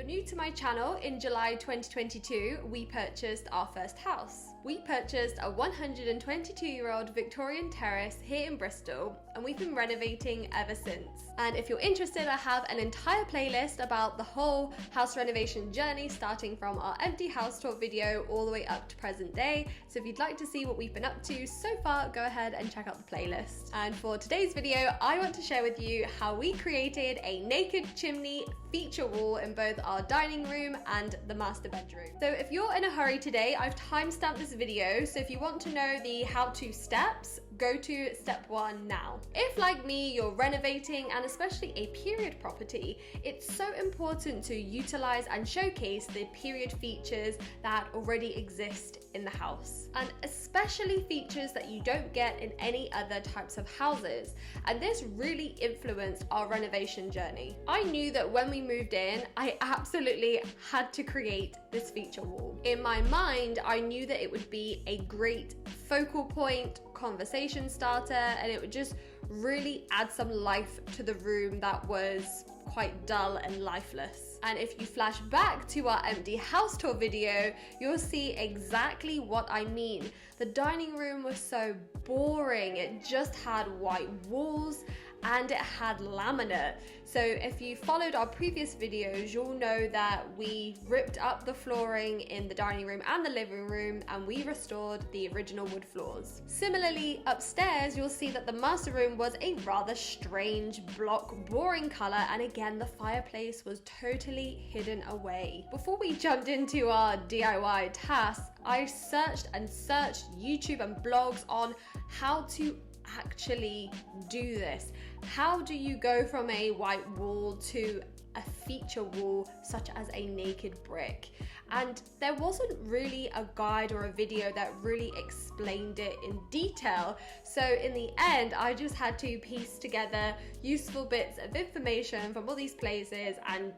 new to my channel, in July 2022, we purchased our first house. We purchased a 122-year-old Victorian terrace here in Bristol, and we've been renovating ever since. And if you're interested, I have an entire playlist about the whole house renovation journey, starting from our empty house tour video all the way up to present day. So if you'd like to see what we've been up to so far, go ahead and check out the playlist. And for today's video, I want to share with you how we created a naked chimney feature wall in both our dining room and the master bedroom. So if you're in a hurry today, I've timestamped this video, so if you want to know the how-to steps, go to step 1 now. If, like me, you're renovating, and especially a period property, it's so important to utilize and showcase the period features that already exist in the house, and especially features that you don't get in any other types of houses. And this really influenced our renovation journey. I knew that when we moved in, I absolutely had to create this feature wall. In my mind, I knew that it would be a great focal point, conversation starter, and it would just really add some life to the room that was quite dull and lifeless. And if you flash back to our empty house tour video, you'll see exactly what I mean. The dining room was so boring. It just had white walls and it had laminate. So if you followed our previous videos, you'll know that we ripped up the flooring in the dining room and the living room, and we restored the original wood floors. Similarly, upstairs, you'll see that the master room was a rather strange block boring color, and again, the fireplace was totally hidden away. Before we jumped into our DIY tasks, I searched YouTube and blogs on how to actually do this. How do you go from a white wall to a feature wall such as a naked brick? And there wasn't really a guide or a video that really explained it in detail. So in the end, I just had to piece together useful bits of information from all these places, and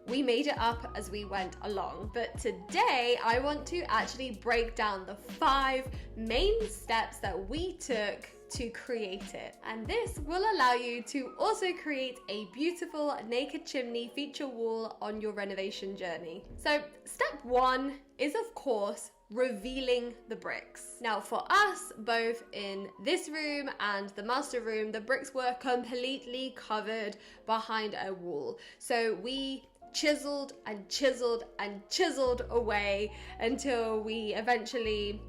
we made it up as we went along. But today, I want to actually break down the 5 main steps that we took to create it. And this will allow you to also create a beautiful naked chimney feature wall on your renovation journey. So step 1 is, of course, revealing the bricks. Now for us, both in this room and the master room, the bricks were completely covered behind a wall. So we chiseled and chiseled and chiseled away until we eventually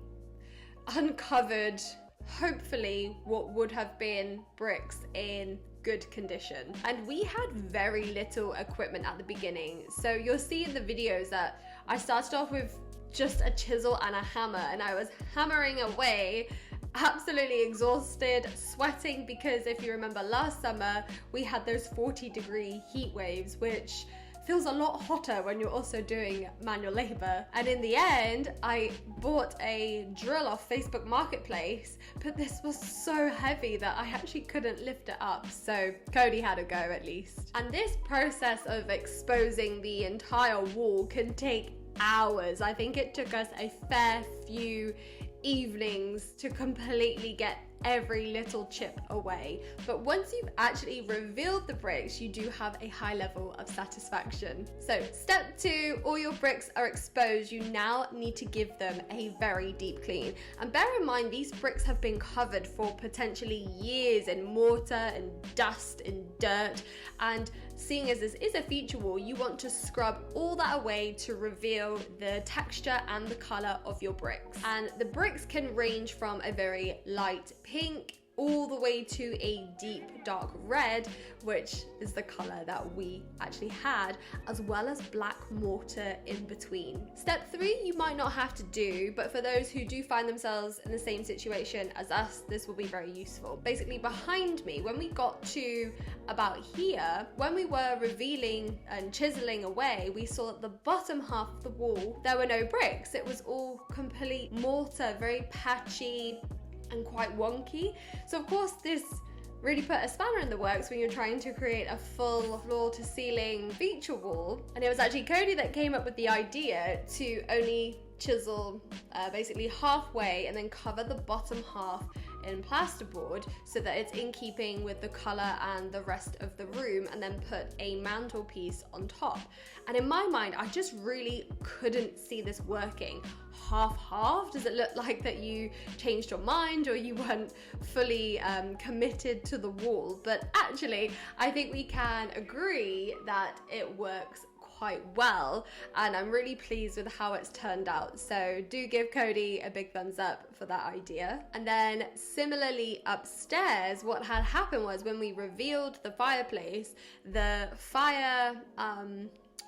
uncovered, hopefully, what would have been bricks in good condition. And we had very little equipment at the beginning. So you'll see in the videos that I started off with just a chisel and a hammer, and I was hammering away, absolutely exhausted, sweating, because if you remember last summer, we had those 40-degree heat waves, which feels a lot hotter when you're also doing manual labor. And in the end, I bought a drill off Facebook Marketplace, but this was so heavy that I actually couldn't lift it up. So Cody had a go at least. And this process of exposing the entire wall can take hours. I think it took us a fair few evenings to completely get every little chip away. But once you've actually revealed the bricks, you do have a high level of satisfaction. So step 2, all your bricks are exposed. You now need to give them a very deep clean. And bear in mind, these bricks have been covered for potentially years in mortar and dust and dirt. And seeing as this is a feature wall, you want to scrub all that away to reveal the texture and the color of your bricks. And the bricks can range from a very light pink all the way to a deep dark red, which is the color that we actually had, as well as black mortar in between. Step 3 you might not have to do, but for those who do find themselves in the same situation as us, this will be very useful. Basically, behind me, when we got to about here, when we were revealing and chiseling away, we saw at the bottom half of the wall there were no bricks. It was all complete mortar, very patchy and quite wonky. So of course this really put a spanner in the works when you're trying to create a full floor to ceiling feature wall. And it was actually Cody that came up with the idea to only chisel basically halfway and then cover the bottom half in plasterboard so that it's in keeping with the color and the rest of the room, and then put a mantelpiece on top. And in my mind, I just really couldn't see this working. Half. Does it look like that you changed your mind or you weren't fully committed to the wall? But actually, I think we can agree that it works quite well, and I'm really pleased with how it's turned out. So do give Cody a big thumbs up for that idea. And then similarly upstairs, what had happened was when we revealed the fireplace, the fire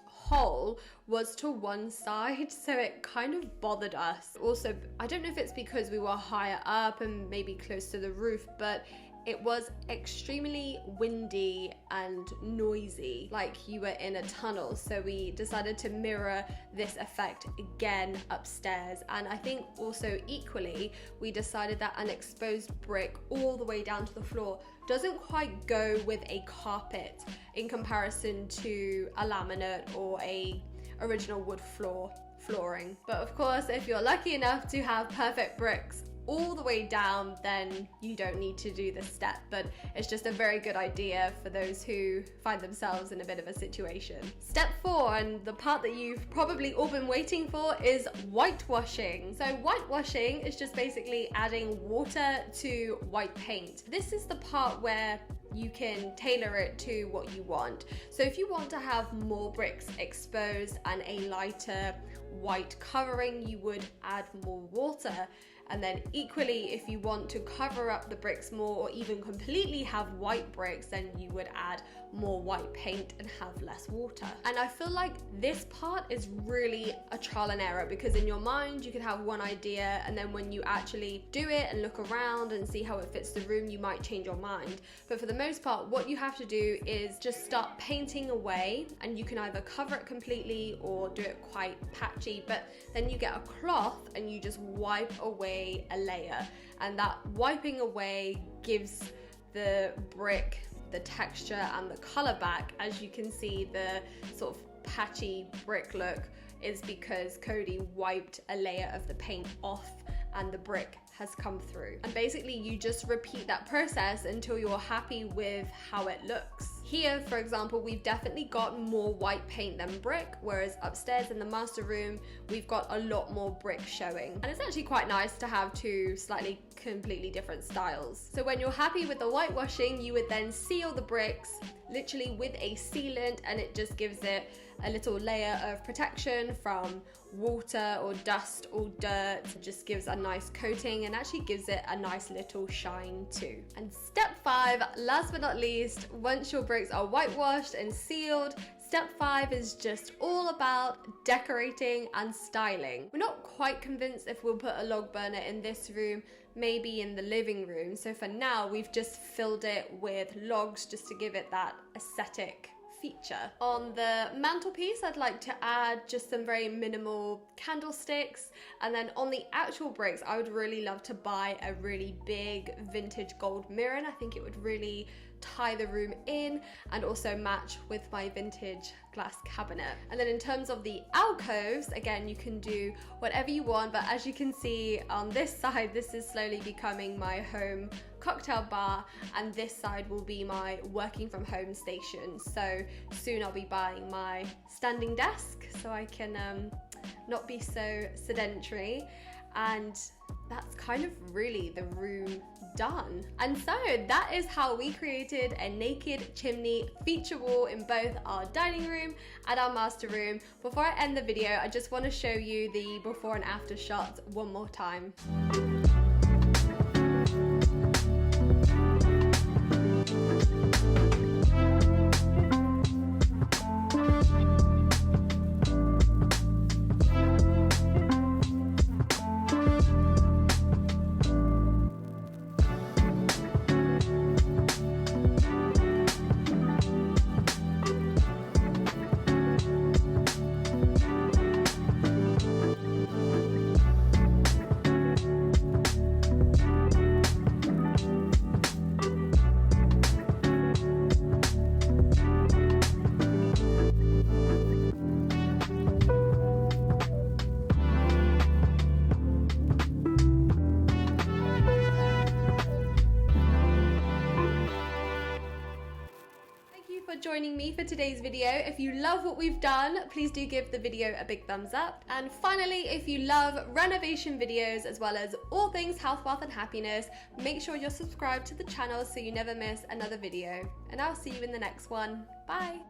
hole was to one side, so it kind of bothered us. Also, I don't know if it's because we were higher up and maybe close to the roof, but it was extremely windy and noisy, like you were in a tunnel. So we decided to mirror this effect again upstairs. And I think also equally, we decided that an exposed brick all the way down to the floor doesn't quite go with a carpet in comparison to a laminate or a original wood flooring. But of course, if you're lucky enough to have perfect bricks all the way down, then you don't need to do this step, but it's just a very good idea for those who find themselves in a bit of a situation. Step 4, and the part that you've probably all been waiting for, is whitewashing. So whitewashing is just basically adding water to white paint. This is the part where you can tailor it to what you want. So if you want to have more bricks exposed and a lighter white covering, you would add more water. And then equally, if you want to cover up the bricks more or even completely have white bricks, then you would add more white paint and have less water. And I feel like this part is really a trial and error, because in your mind you could have one idea, and then when you actually do it and look around and see how it fits the room, you might change your mind. But for the most part, what you have to do is just start painting away, and you can either cover it completely or do it quite patchy, but then you get a cloth and you just wipe away a layer, and that wiping away gives the brick the texture and the color back. As you can see, the sort of patchy brick look is because Cody wiped a layer of the paint off and the brick has come through. And basically you just repeat that process until you're happy with how it looks. Here, for example, we've definitely got more white paint than brick, whereas upstairs in the master room, we've got a lot more brick showing. And it's actually quite nice to have two slightly completely different styles. So when you're happy with the whitewashing, you would then seal the bricks literally with a sealant, and it just gives it a little layer of protection from water or dust or dirt. It just gives a nice coating and actually gives it a nice little shine too. And step 5, last but not least, once your bricks are whitewashed and sealed, step 5 is just all about decorating and styling. We're not quite convinced if we'll put a log burner in this room, maybe in the living room. So for now, we've just filled it with logs just to give it that aesthetic feature. On the mantelpiece, I'd like to add just some very minimal candlesticks, and then on the actual bricks, I would really love to buy a really big vintage gold mirror, and I think it would really tie the room in and also match with my vintage glass cabinet. And then in terms of the alcoves, again, you can do whatever you want, but as you can see on this side, this is slowly becoming my home cocktail bar, and this side will be my working from home station. So soon I'll be buying my standing desk so I can not be so sedentary, and that's kind of really the room done. And so that is how we created a naked chimney feature wall in both our dining room and our master room. Before I end the video, I just want to show you the before and after shots one more time. joining me for today's video. If you love what we've done, please do give the video a big thumbs up. And finally, if you love renovation videos as well as all things health, wealth and happiness, make sure you're subscribed to the channel so you never miss another video. And I'll see you in the next one. Bye!